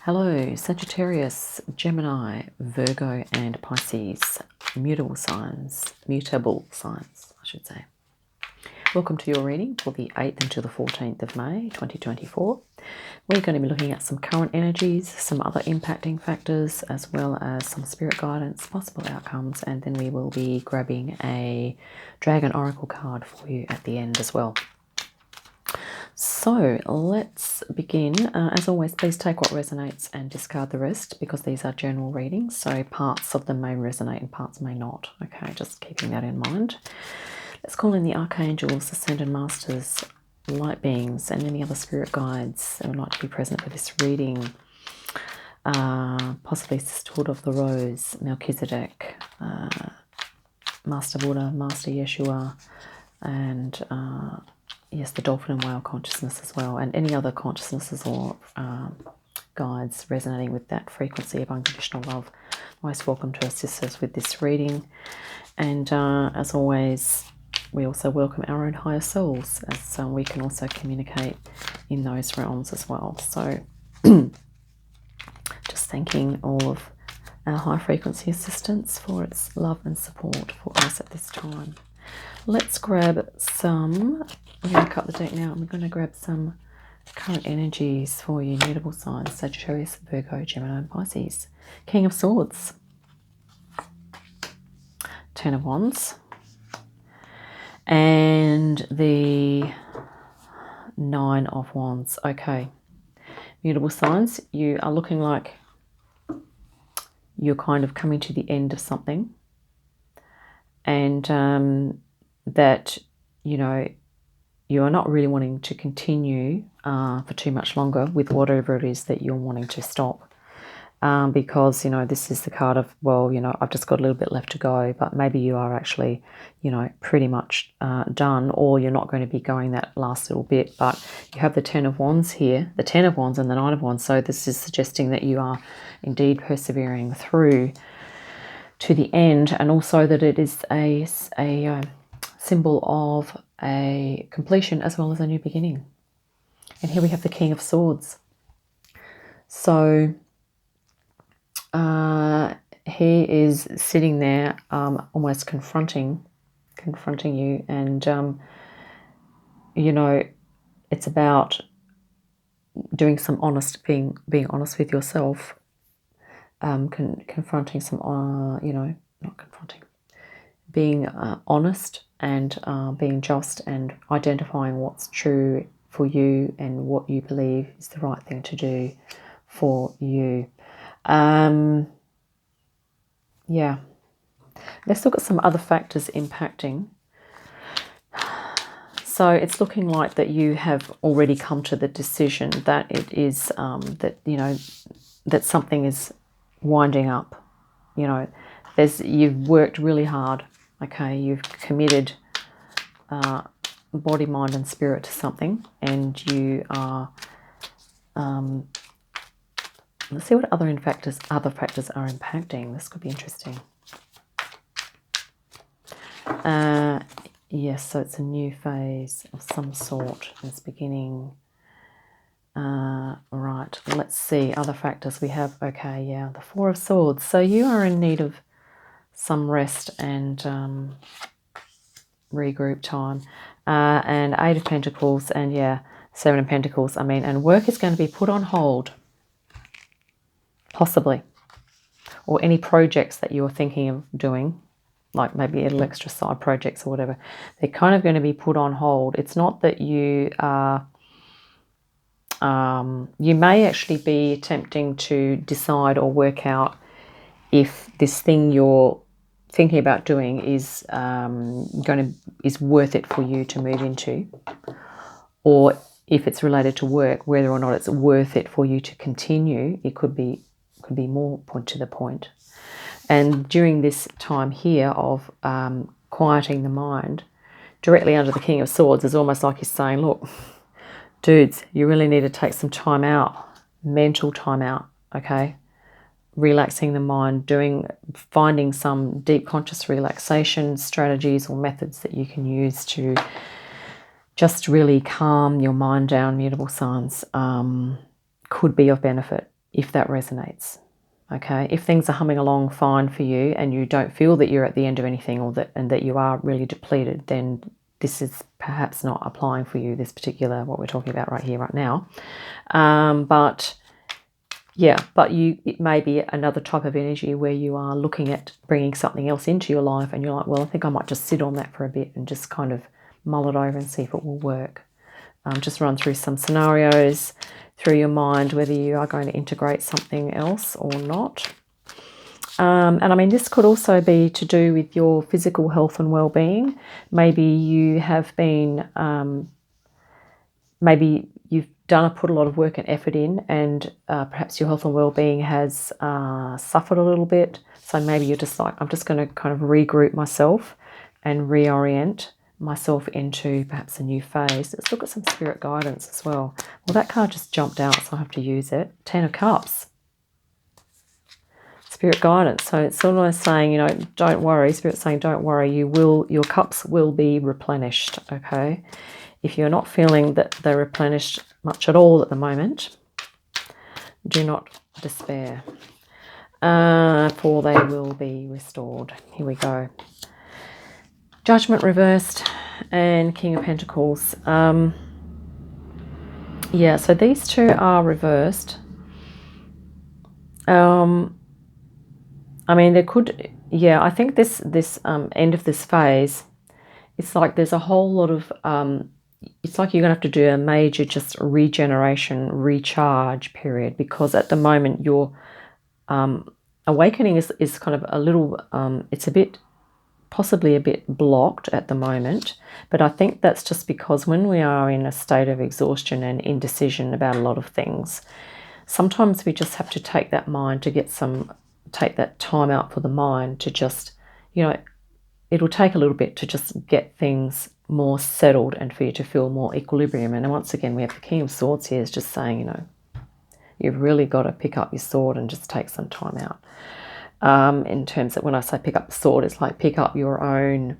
Hello, Sagittarius, Gemini, Virgo, and Pisces. Mutable signs, I should say. Welcome to your reading for the 8th until the 14th of May, 2024. We're going to be looking at some current energies, some other impacting factors, as well as some spirit guidance, possible outcomes, and then we will be grabbing a Dragon Oracle card for you at the end as well. So let's begin. As always, please take what resonates and discard the rest, because these are general readings, so parts of them may resonate and parts may not. Okay, just keeping that in mind. Let's call in the archangels, ascendant masters, light beings, and any other spirit guides that would like to be present for this reading. Possibly Sisterhood of the Rose, Melchizedek, Master Buddha, Master Yeshua, and yes, the dolphin and whale consciousness as well, and any other consciousnesses or guides resonating with that frequency of unconditional love. Most welcome to assist us with this reading. And as always, we also welcome our own higher selves, as we can also communicate in those realms as well. So just thanking all of our high frequency assistants for its love and support for us at this time. Let's grab some, we're going to cut the deck now, and we're going to grab some current energies for you, mutable signs, Sagittarius, Virgo, Gemini, and Pisces. King of Swords, Ten of Wands, and the Nine of Wands. Okay, mutable signs, you are looking like you're kind of coming to the end of something, and that, you know, you are not really wanting to continue for too much longer with whatever it is that you're wanting to stop. Because, you know, this is the card of, well, you know, I've just got a little bit left to go, but maybe you are actually, you know, pretty much done, or you're not going to be going that last little bit. But you have the Ten of Wands here, the Ten of Wands and the Nine of Wands. So this is suggesting that you are indeed persevering through to the end, and also that it is a symbol of a completion as well as a new beginning. And here we have the King of Swords. So he is sitting there almost confronting you, and you know, it's about doing some being honest with yourself, confronting some you know, not confronting, being honest and being just, and identifying what's true for you and what you believe is the right thing to do for you. Yeah, let's look at some other factors impacting. So it's looking like that you have already come to the decision that it is that, you know, that something is winding up. You know, you've worked really hard. Okay, you've committed body, mind, and spirit to something, and you are. Let's see what other factors are impacting. This could be interesting. Yes, so it's a new phase of some sort. It's beginning. Right, let's see other factors we have. Okay, yeah, the Four of Swords. So you are in need of some rest and regroup time. And Eight of Pentacles, and yeah, Seven of Pentacles. I mean, and work is going to be put on hold. Possibly. Or any projects that you're thinking of doing, like maybe little extra side projects or whatever, they're kind of going to be put on hold. It's not that you are, you may actually be attempting to decide or work out if this thing you're thinking about doing is is worth it for you to move into, or if it's related to work, whether or not it's worth it for you to continue. It could be more point to the point. And during this time here of quieting the mind, directly under the King of Swords, is almost like he's saying, look, dudes, you really need to take some time out, mental time out, okay? Relaxing the mind, finding some deep conscious relaxation strategies or methods that you can use to just really calm your mind down, mutable signs, could be of benefit. if that resonates. Okay, if things are humming along fine for you and you don't feel that you're at the end of anything, or that you are really depleted, then this is perhaps not applying for you, this particular, what we're talking about right here, right now. But it may be another type of energy where you are looking at bringing something else into your life and you're like, well, I think I might just sit on that for a bit and just kind of mull it over and see if it will work. Just run through some scenarios through your mind, whether you are going to integrate something else or not. And I mean, this could also be to do with your physical health and well-being. Maybe you have been, maybe you've put a lot of work and effort in, and perhaps your health and well-being has suffered a little bit. So maybe you're just like, I'm just going to kind of regroup myself and reorient myself into perhaps a new phase. Let's look at some spirit guidance as well. Well, that card just jumped out, so I have to use it. 10 of Cups. Spirit guidance. So it's sort of saying, don't worry. Spirit's saying, don't worry. Your cups will be replenished. Okay. If you're not feeling that they're replenished much at all at the moment, do not despair. For they will be restored. Here we go. Judgment reversed and King of Pentacles. So these two are reversed. I mean, there could, I think this end of this phase, it's like there's a whole lot of, it's like you're going to have to do a major just regeneration, recharge period, because at the moment your awakening is kind of a little, it's possibly a bit blocked at the moment, but I think that's just because when we are in a state of exhaustion and indecision about a lot of things, sometimes we just have to take that time out for the mind to just, it'll take a little bit to just get things more settled and for you to feel more equilibrium. And once again, we have the King of Swords here is just saying, you've really got to pick up your sword and just take some time out. In terms of when I say pick up the sword, it's like pick up your own,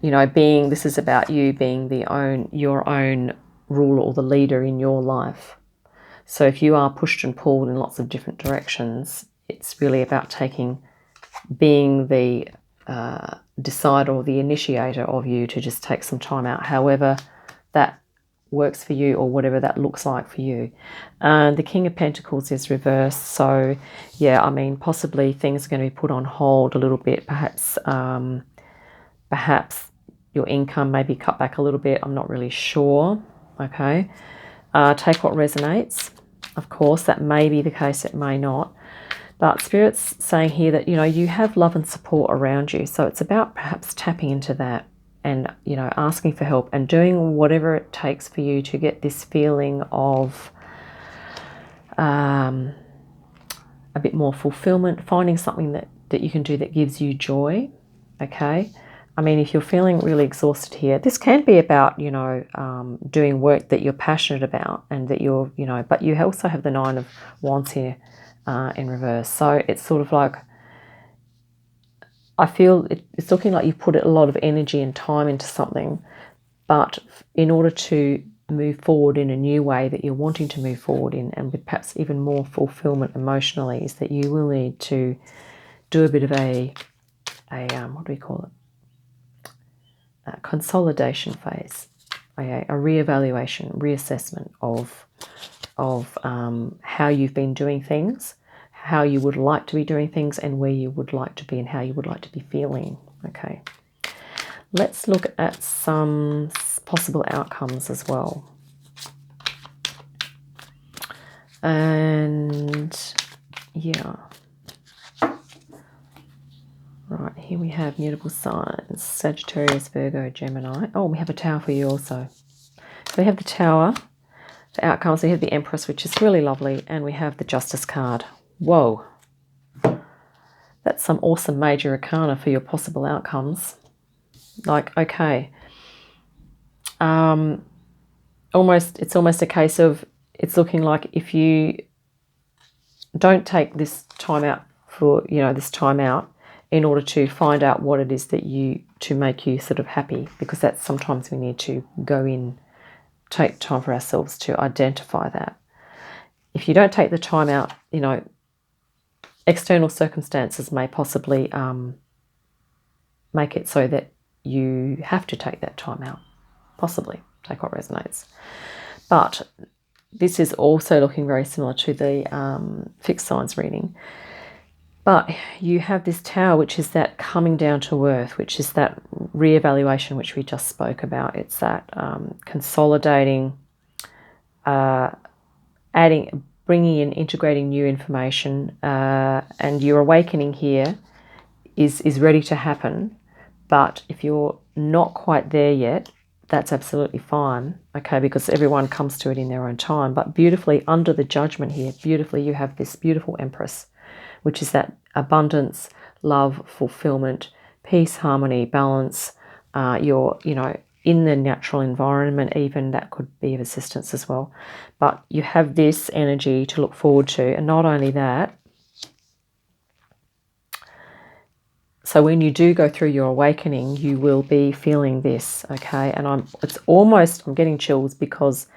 this is about you being your own ruler or the leader in your life. So if you are pushed and pulled in lots of different directions, it's really about being the decider or the initiator of you to just take some time out, however that works for you or whatever that looks like for you. The King of Pentacles is reversed, so I mean, possibly things are going to be put on hold a little bit. Perhaps your income may be cut back a little bit. I'm not really sure. Okay, take what resonates. Of course, that may be the case, it may not. But Spirit's saying here that, you have love and support around you. So it's about perhaps tapping into that and, asking for help and doing whatever it takes for you to get this feeling of a bit more fulfillment, finding something that you can do that gives you joy. Okay. I mean, if you're feeling really exhausted here, this can be about, doing work that you're passionate about and that you're, but you also have the Nine of Wands here in reverse. So it's sort of like, I feel it's looking like you've put a lot of energy and time into something, but in order to move forward in a new way that you're wanting to move forward in, and with perhaps even more fulfillment emotionally, is that you will need to do a bit of a what do we call it? A consolidation phase, a reevaluation, reassessment of how you've been doing things, how you would like to be doing things, and where you would like to be and how you would like to be feeling. Okay, let's look at some possible outcomes as well. And right, here we have Mutable Signs, Sagittarius, Virgo, Gemini. Oh, we have a Tower for you also. So we have the Tower for outcomes. We have the Empress, which is really lovely. And we have the Justice card. Whoa. That's some awesome major arcana for your possible outcomes. Like, okay. It's almost a case of, it's looking like if you don't take this time out in order to find out what it is to make you sort of happy, because that's sometimes we need to go in, take time for ourselves to identify that. if you don't take the time out, you know, external circumstances may possibly make it so that you have to take that time out. Possibly. Take what resonates. But this is also looking very similar to the fixed signs reading. But you have this Tower, which is that coming down to earth, which is that reevaluation which we just spoke about. It's that consolidating, adding, bringing in, integrating new information, and your awakening here is ready to happen. But if you're not quite there yet, that's absolutely fine, okay, because everyone comes to it in their own time. But beautifully, under the Judgment here, beautifully, you have this beautiful Empress, which is that abundance, love, fulfillment, peace, harmony, balance. You're, you know, in the natural environment, even that could be of assistance as well. But you have this energy to look forward to. And not only that, so when you do go through your awakening, you will be feeling this, okay? And it's almost, I'm getting chills because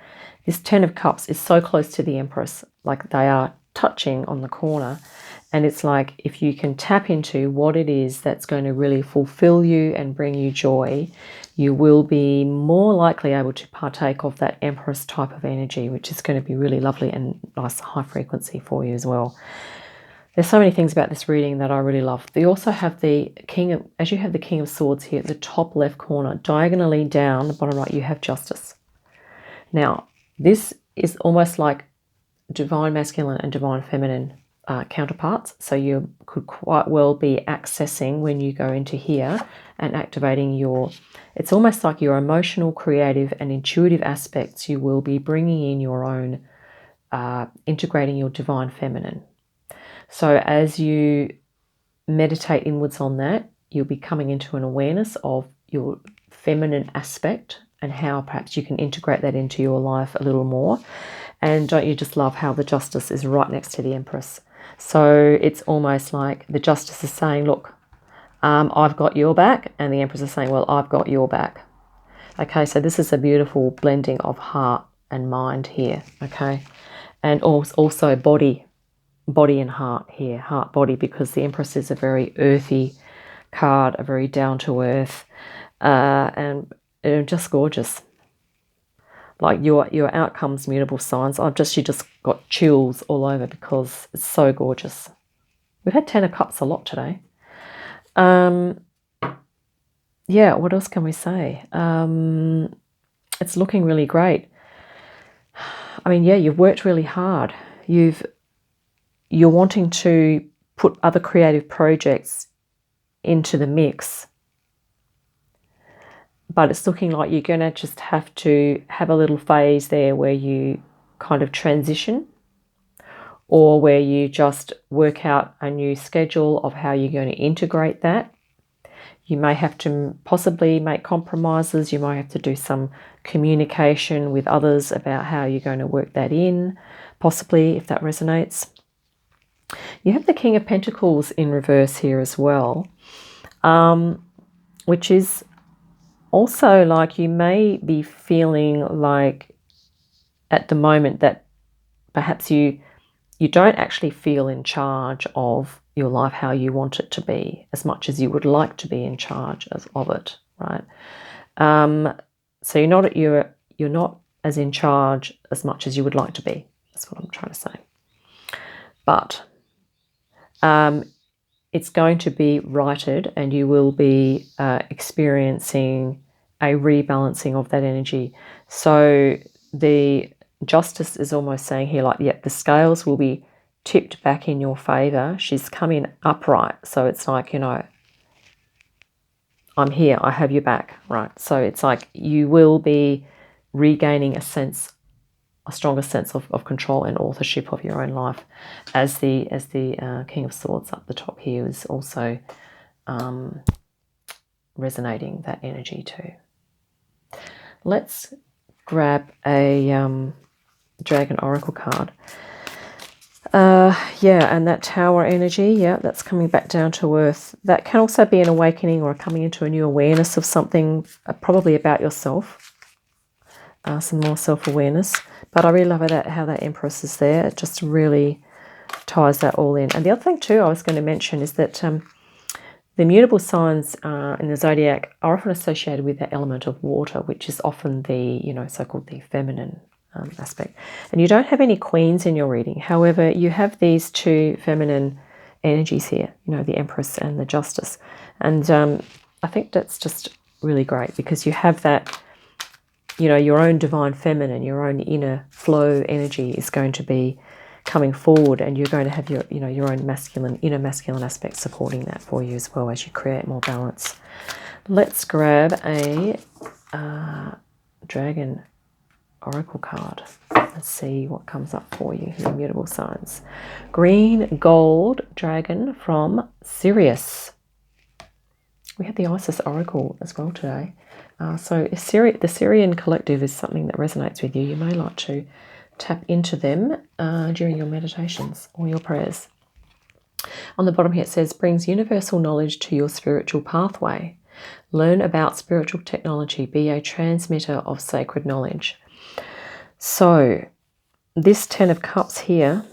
this Ten of Cups is so close to the Empress, like they are touching on the corner. And it's like, if you can tap into what it is that's going to really fulfill you and bring you joy, you will be more likely able to partake of that Empress type of energy, which is going to be really lovely and nice high frequency for you as well. There's so many things about this reading that I really love. You also have the King of, as you have the King of Swords here at the top left corner, diagonally down the bottom right, you have Justice. Now, this is almost like divine masculine and divine feminine counterparts. So you could quite well be accessing when you go into here and activating your, it's almost like your emotional, creative and intuitive aspects. You will be bringing in your own, integrating your divine feminine. So as you meditate inwards on that, you'll be coming into an awareness of your feminine aspect and how perhaps you can integrate that into your life a little more. And don't you just love how the Justice is right next to the Empress? So it's almost like the Justice is saying, look, I've got your back, and the Empress is saying, well, I've got your back. Okay, so this is a beautiful blending of heart and mind here, okay? And also body and heart here, heart, body, because the Empress is a very earthy card, a very down-to-earth, and just gorgeous. Like your outcomes, mutable signs. You just got chills all over because it's so gorgeous. We've had Ten of Cups a lot today. Yeah, what else can we say? It's looking really great. I mean, yeah, you've worked really hard. You're wanting to put other creative projects into the mix. But it's looking like you're going to just have to have a little phase there where you kind of transition, or where you just work out a new schedule of how you're going to integrate that. You may have to possibly make compromises. You might have to do some communication with others about how you're going to work that in, possibly, if that resonates. You have the King of Pentacles in reverse here as well, which is also like you may be feeling like at the moment that perhaps you don't actually feel in charge of your life how you want it to be as much as you would like to be in charge of it, right? So you're not as in charge as much as you would like to be. That's what I'm trying to say. But it's going to be righted, and you will be experiencing a rebalancing of that energy. So the Justice is almost saying here, like, yeah, the scales will be tipped back in your favor. She's coming upright. So it's like, you know, I'm here, I have your back, right? So it's like you will be regaining a stronger sense of control and authorship of your own life, as the King of Swords up the top here is also resonating that energy too. Let's grab a Dragon Oracle card. Yeah, and that Tower energy, yeah, that's coming back down to earth. That can also be an awakening or coming into a new awareness of something, probably about yourself. Some more self-awareness. But I really love how that Empress is there. It just really ties that all in. And the other thing too I was going to mention is that the mutable signs in the zodiac are often associated with the element of water, which is often the, so-called the feminine aspect. And you don't have any queens in your reading. However, you have these two feminine energies here, the Empress and the Justice. And I think that's just really great because you have that, your own divine feminine, your own inner flow energy is going to be coming forward, and you're going to have your, your own inner masculine aspect supporting that for you as well as you create more balance. Let's grab a Dragon Oracle card. Let's see what comes up for you here, Mutable Signs. Green Gold Dragon from Sirius. We have the Isis Oracle as well today. So if the Syrian collective is something that resonates with you, you may like to tap into them during your meditations or your prayers. On the bottom here it says, brings universal knowledge to your spiritual pathway. Learn about spiritual technology. Be a transmitter of sacred knowledge. So this 10 of Cups here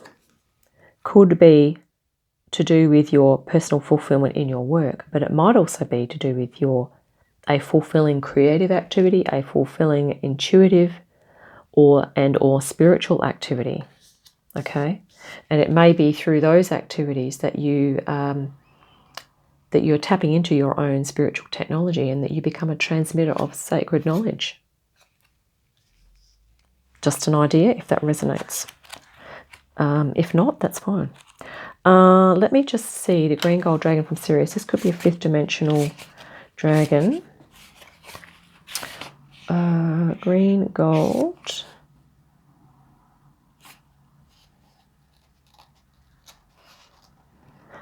could be to do with your personal fulfillment in your work, but it might also be to do with a fulfilling creative activity, a fulfilling intuitive or spiritual activity. Okay, and it may be through those activities that you're tapping into your own spiritual technology and that you become a transmitter of sacred knowledge. Just an idea if that resonates. If not, that's fine. Let me just see the Green Gold Dragon from Sirius. This could be a 5th dimensional dragon. Green Gold.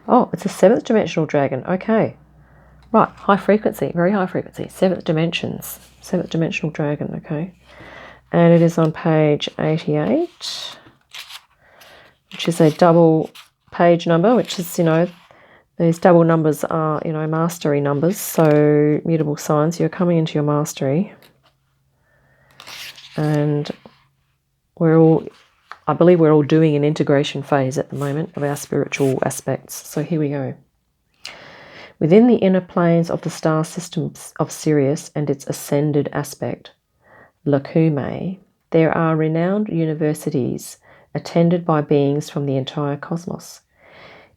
Oh, it's a 7th dimensional dragon. Okay. Right, high frequency, very high frequency. 7th dimensional dragon, okay. And it is on page 88, which is a double page number, which is, these double numbers are, mastery numbers. So Mutable Signs, you're coming into your mastery. And I believe we're all doing an integration phase at the moment of our spiritual aspects. So here we go. Within the inner planes of the star systems of Sirius and its ascended aspect, Lacumae, there are renowned universities attended by beings from the entire cosmos.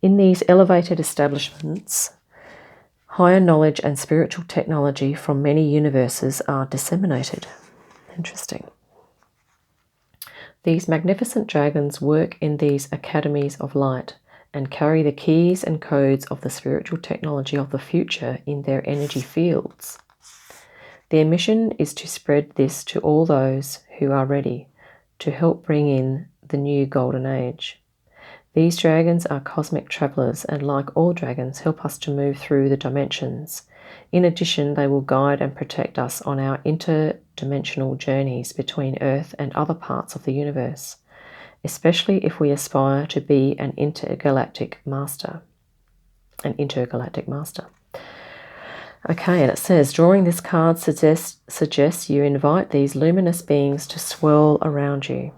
In these elevated establishments, higher knowledge and spiritual technology from many universes are disseminated. Interesting. These magnificent dragons work in these academies of light and carry the keys and codes of the spiritual technology of the future in their energy fields. Their mission is to spread this to all those who are ready to help bring in the new golden age. These dragons are cosmic travelers and, like all dragons, help us to move through the dimensions. In addition, they will guide and protect us on our interdimensional journeys between Earth and other parts of the universe, especially if we aspire to be an intergalactic master. Okay, and it says, drawing this card suggests you invite these luminous beings to swirl around you,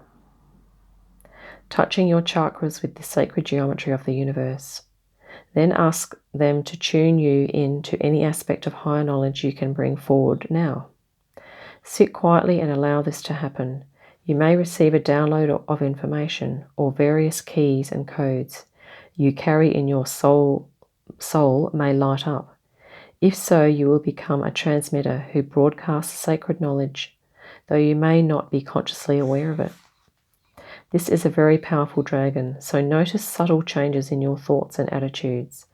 touching your chakras with the sacred geometry of the universe. Then ask them to tune you in to any aspect of higher knowledge you can bring forward now. Sit quietly and allow this to happen. You may receive a download of information or various keys and codes you carry in your soul may light up. If so, you will become a transmitter who broadcasts sacred knowledge, though you may not be consciously aware of it. This is a very powerful dragon, so notice subtle changes in your thoughts and attitudes.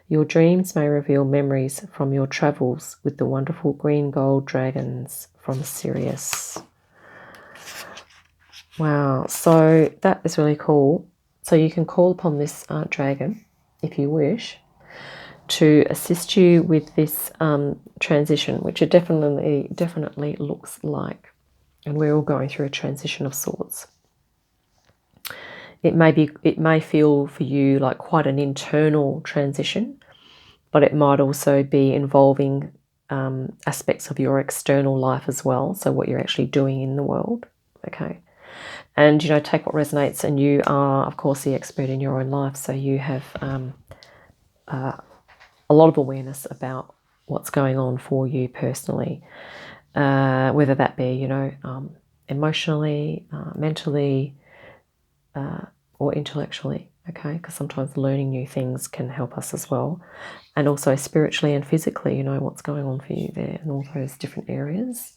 Your dreams may reveal memories from your travels with the wonderful green gold dragons from Sirius. Wow, so that is really cool. So you can call upon this dragon, if you wish, to assist you with this transition, which it definitely looks like. And we're all going through a transition of sorts. It may feel for you like quite an internal transition, but it might also be involving aspects of your external life as well. So what you're actually doing in the world. Okay. And, you know, take what resonates. And you are, of course, the expert in your own life. So you have a lot of awareness about what's going on for you personally, whether that be, you know, emotionally, mentally, or intellectually, okay? Because sometimes learning new things can help us as well. And also spiritually and physically, you know, what's going on for you there in all those different areas.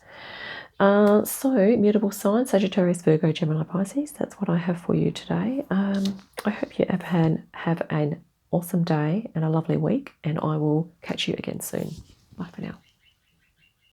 So, mutable signs, Sagittarius, Virgo, Gemini, Pisces. That's what I have for you today. I hope you have an awesome day and a lovely week, and I will catch you again soon. Bye for now.